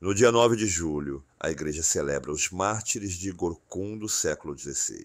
No dia 9 de julho, a Igreja celebra os mártires de Gorkum do século XVI.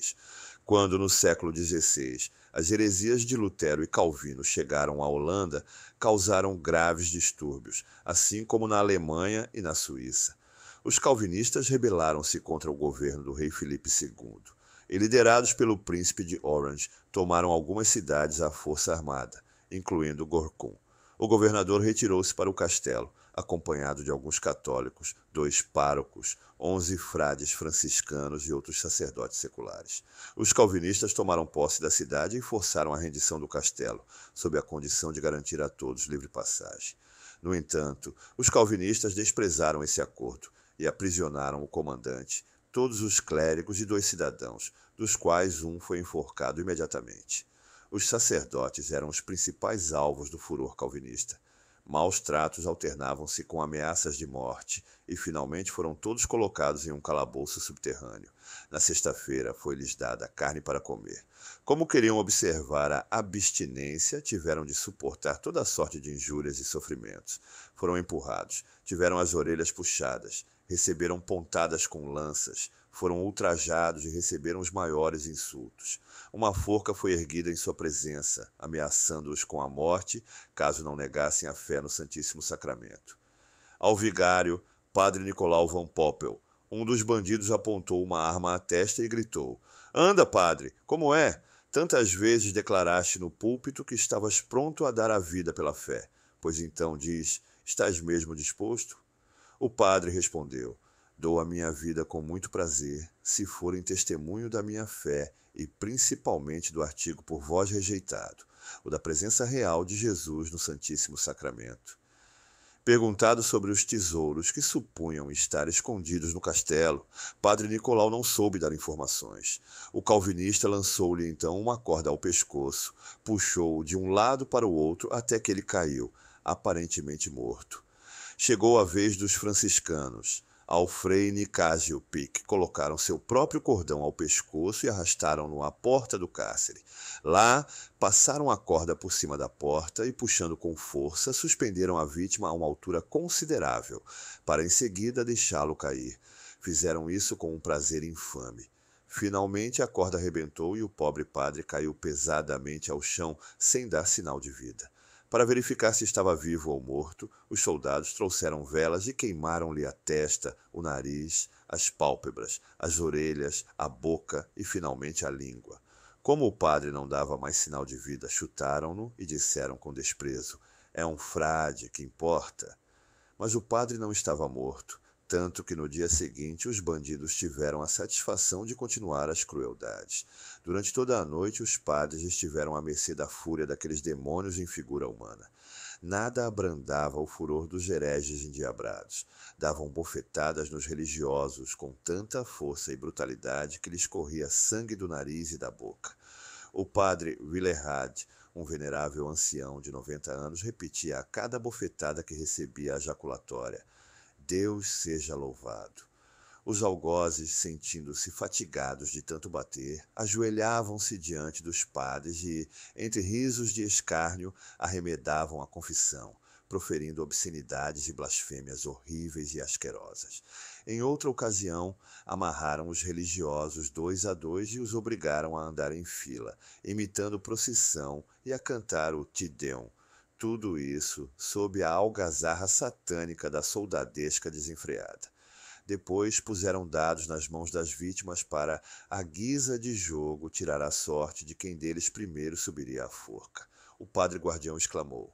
Quando, no século XVI, as heresias de Lutero e Calvino chegaram à Holanda, causaram graves distúrbios, assim como na Alemanha e na Suíça. Os calvinistas rebelaram-se contra o governo do rei Filipe II e, liderados pelo príncipe de Orange, tomaram algumas cidades à força armada, incluindo Gorkum. O governador retirou-se para o castelo, acompanhado de alguns católicos, 2 párocos, 11 frades franciscanos e outros sacerdotes seculares. Os calvinistas tomaram posse da cidade e forçaram a rendição do castelo, sob a condição de garantir a todos livre passagem. No entanto, os calvinistas desprezaram esse acordo e aprisionaram o comandante, todos os clérigos e 2 cidadãos, dos quais um foi enforcado imediatamente. Os sacerdotes eram os principais alvos do furor calvinista. Maus tratos alternavam-se com ameaças de morte e finalmente foram todos colocados em um calabouço subterrâneo. Na sexta-feira foi-lhes dada carne para comer. Como queriam observar a abstinência, tiveram de suportar toda a sorte de injúrias e sofrimentos. Foram empurrados, tiveram as orelhas puxadas, receberam pontadas com lanças, foram ultrajados e receberam os maiores insultos. Uma forca foi erguida em sua presença, ameaçando-os com a morte, caso não negassem a fé no Santíssimo Sacramento. Ao vigário, padre Nicolau von Poppel, um dos bandidos apontou uma arma à testa e gritou: "Anda, padre, como é? Tantas vezes declaraste no púlpito que estavas pronto a dar a vida pela fé. Pois então diz, estás mesmo disposto?" O padre respondeu: "Dou a minha vida com muito prazer, se for em testemunho da minha fé e principalmente do artigo por vós rejeitado, o da presença real de Jesus no Santíssimo Sacramento." Perguntado sobre os tesouros que supunham estar escondidos no castelo, padre Nicolau não soube dar informações. O calvinista lançou-lhe então uma corda ao pescoço, puxou-o de um lado para o outro até que ele caiu, aparentemente morto. Chegou a vez dos franciscanos. Ao frei Nicásio Pic colocaram seu próprio cordão ao pescoço e arrastaram-no à porta do cárcere. Lá, passaram a corda por cima da porta e, puxando com força, suspenderam a vítima a uma altura considerável, para em seguida deixá-lo cair. Fizeram isso com um prazer infame. Finalmente a corda arrebentou e o pobre padre caiu pesadamente ao chão, sem dar sinal de vida. Para verificar se estava vivo ou morto, os soldados trouxeram velas e queimaram-lhe a testa, o nariz, as pálpebras, as orelhas, a boca e finalmente a língua. Como o padre não dava mais sinal de vida, chutaram-no e disseram com desprezo: "É um frade, que importa?" Mas o padre não estava morto, tanto que no dia seguinte os bandidos tiveram a satisfação de continuar as crueldades. Durante toda a noite os padres estiveram à mercê da fúria daqueles demônios em figura humana. Nada abrandava o furor dos hereges endiabrados. Davam bofetadas nos religiosos com tanta força e brutalidade que lhes corria sangue do nariz e da boca. O padre Willerhard, um venerável ancião de 90 anos, repetia a cada bofetada que recebia a jaculatória: "Deus seja louvado." Os algozes, sentindo-se fatigados de tanto bater, ajoelhavam-se diante dos padres e, entre risos de escárnio, arremedavam a confissão, proferindo obscenidades e blasfêmias horríveis e asquerosas. Em outra ocasião, amarraram os religiosos 2 a 2 e os obrigaram a andar em fila, imitando procissão e a cantar o Te Deum. Tudo isso sob a algazarra satânica da soldadesca desenfreada. Depois puseram dados nas mãos das vítimas para, à guisa de jogo, tirar a sorte de quem deles primeiro subiria à forca. O padre guardião exclamou: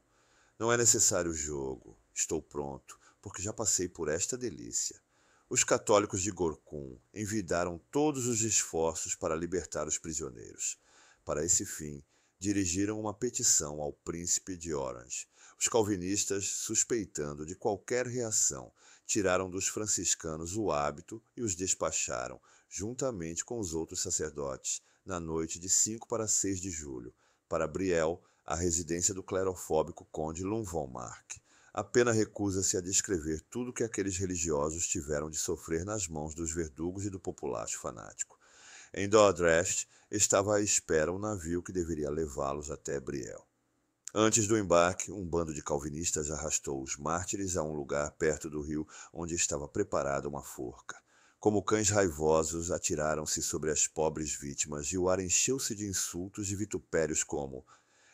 "Não é necessário jogo. Estou pronto, porque já passei por esta delícia." Os católicos de Gorkum envidaram todos os esforços para libertar os prisioneiros. Para esse fim, dirigiram uma petição ao príncipe de Orange. Os calvinistas, suspeitando de qualquer reação, tiraram dos franciscanos o hábito e os despacharam, juntamente com os outros sacerdotes, na noite de 5 para 6 de julho, para Brielle, a residência do clerofóbico conde Lumvomark. A pena recusa-se a descrever tudo o que aqueles religiosos tiveram de sofrer nas mãos dos verdugos e do populacho fanático. Em Dordrecht estava à espera um navio que deveria levá-los até Brielle. Antes do embarque, um bando de calvinistas arrastou os mártires a um lugar perto do rio onde estava preparada uma forca. Como cães raivosos, atiraram-se sobre as pobres vítimas e o ar encheu-se de insultos e vitupérios como: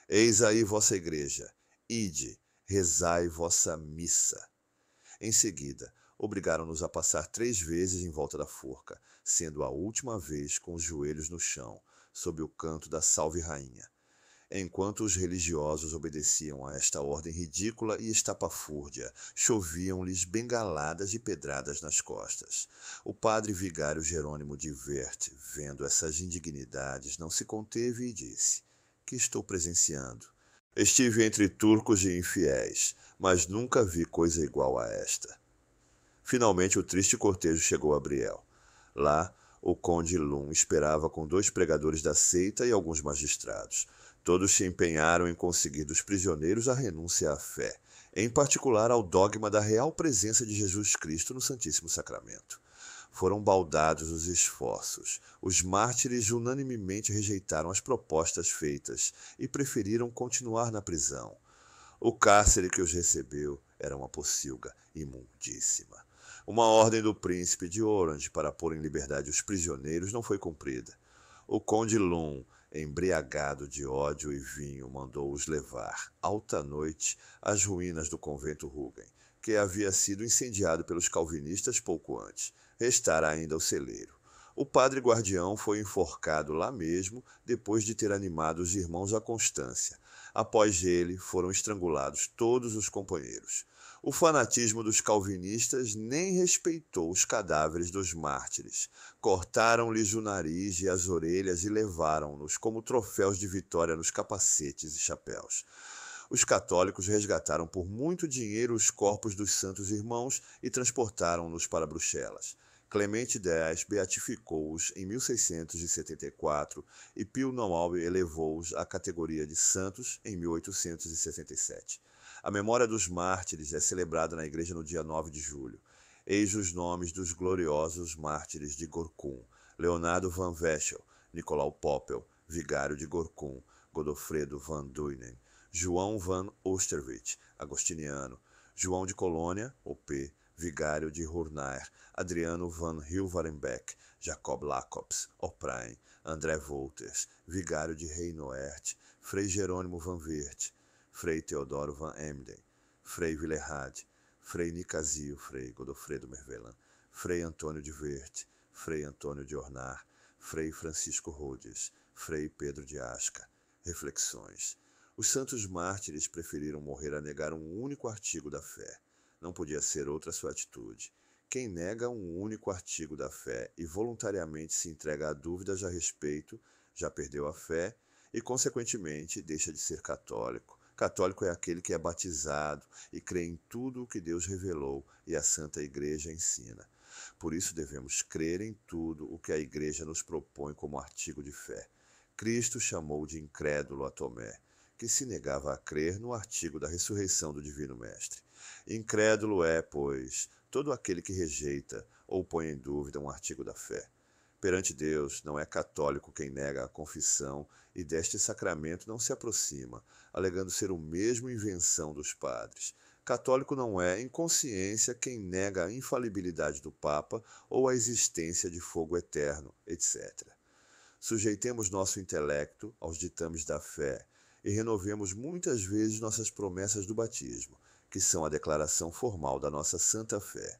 Eis aí vossa igreja, ide, rezai vossa missa. Em seguida, obrigaram-nos a passar 3 vezes em volta da forca, sendo a última vez com os joelhos no chão, sob o canto da Salve Rainha. Enquanto os religiosos obedeciam a esta ordem ridícula e estapafúrdia, choviam-lhes bengaladas e pedradas nas costas. O padre vigário Jerônimo de Vert, vendo essas indignidades, não se conteve e disse: Que estou presenciando? Estive entre turcos e infiéis, mas nunca vi coisa igual a esta. Finalmente o triste cortejo chegou a Brielle. Lá, o conde Lum esperava com 2 pregadores da seita e alguns magistrados. Todos se empenharam em conseguir dos prisioneiros a renúncia à fé, em particular ao dogma da real presença de Jesus Cristo no Santíssimo Sacramento. Foram baldados os esforços. Os mártires unanimemente rejeitaram as propostas feitas e preferiram continuar na prisão. O cárcere que os recebeu era uma pocilga imundíssima. Uma ordem do príncipe de Orange para pôr em liberdade os prisioneiros não foi cumprida. O conde Lum, embriagado de ódio e vinho, mandou-os levar, alta noite, às ruínas do convento Rugen, que havia sido incendiado pelos calvinistas pouco antes. Restara ainda o celeiro. O padre guardião foi enforcado lá mesmo, depois de ter animado os irmãos à constância. Após ele, foram estrangulados todos os companheiros. O fanatismo dos calvinistas nem respeitou os cadáveres dos mártires. Cortaram-lhes o nariz e as orelhas e levaram-nos como troféus de vitória nos capacetes e chapéus. Os católicos resgataram por muito dinheiro os corpos dos santos irmãos e transportaram-nos para Bruxelas. Clemente X beatificou-os em 1674 e Pio IX elevou-os à categoria de santos em 1867. A memória dos mártires é celebrada na igreja no dia 9 de julho. Eis os nomes dos gloriosos mártires de Gorkum: Leonardo van Veschel, Nicolau Poppel, vigário de Gorkum, Godofredo van Duynen, João van Oosterwijk, agostiniano, João de Colônia, OP, vigário de Hoornaer, Adriano van Hilvarenbeck, Jacob Lacobs, Oprain, André Wolters, vigário de Heinoert, Frei Jerônimo van Weert, Frei Teodoro van Emden, Frei Willerhad, Frei Nicasio, Frei Godofredo Mervelan, Frei Antônio de Weert, Frei Antônio de Ornar, Frei Francisco Rhodes, Frei Pedro de Asca. Reflexões. Os santos mártires preferiram morrer a negar um único artigo da fé. Não podia ser outra sua atitude. Quem nega um único artigo da fé e voluntariamente se entrega a dúvidas a respeito, já perdeu a fé e, consequentemente, deixa de ser católico. Católico é aquele que é batizado e crê em tudo o que Deus revelou e a Santa Igreja ensina. Por isso devemos crer em tudo o que a Igreja nos propõe como artigo de fé. Cristo chamou de incrédulo a Tomé, que se negava a crer no artigo da ressurreição do Divino Mestre. Incrédulo é, pois, todo aquele que rejeita ou põe em dúvida um artigo da fé. Perante Deus, não é católico quem nega a confissão e deste sacramento não se aproxima, alegando ser o mesmo invenção dos padres. Católico não é, em consciência, quem nega a infalibilidade do Papa ou a existência de fogo eterno, etc. Sujeitemos nosso intelecto aos ditames da fé e renovemos muitas vezes nossas promessas do batismo, que são a declaração formal da nossa santa fé.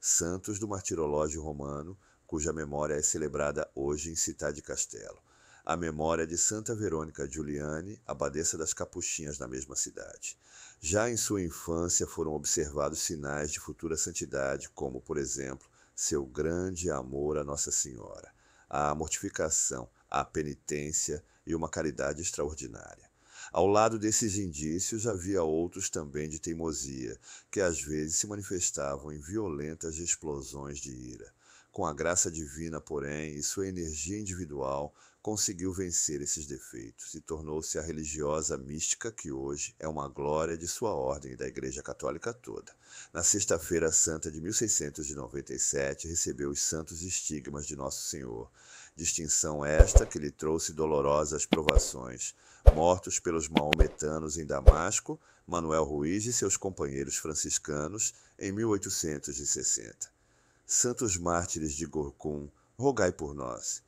Santos do Martirológio Romano, cuja memória é celebrada hoje em Città di Castello. A memória de Santa Verônica Giuliani, abadesa das Capuchinhas na mesma cidade. Já em sua infância foram observados sinais de futura santidade, como, por exemplo, seu grande amor a Nossa Senhora, a mortificação, a penitência e uma caridade extraordinária. Ao lado desses indícios havia outros também de teimosia, que às vezes se manifestavam em violentas explosões de ira. Com a graça divina, porém, e sua energia individual, conseguiu vencer esses defeitos e tornou-se a religiosa mística que hoje é uma glória de sua ordem e da Igreja Católica toda. Na Sexta-feira Santa de 1697, recebeu os santos estigmas de Nosso Senhor distinção esta que lhe trouxe dolorosas provações. Mortos pelos maometanos em Damasco, Manuel Ruiz e seus companheiros franciscanos, em 1860. Santos mártires de Gorkum, rogai por nós.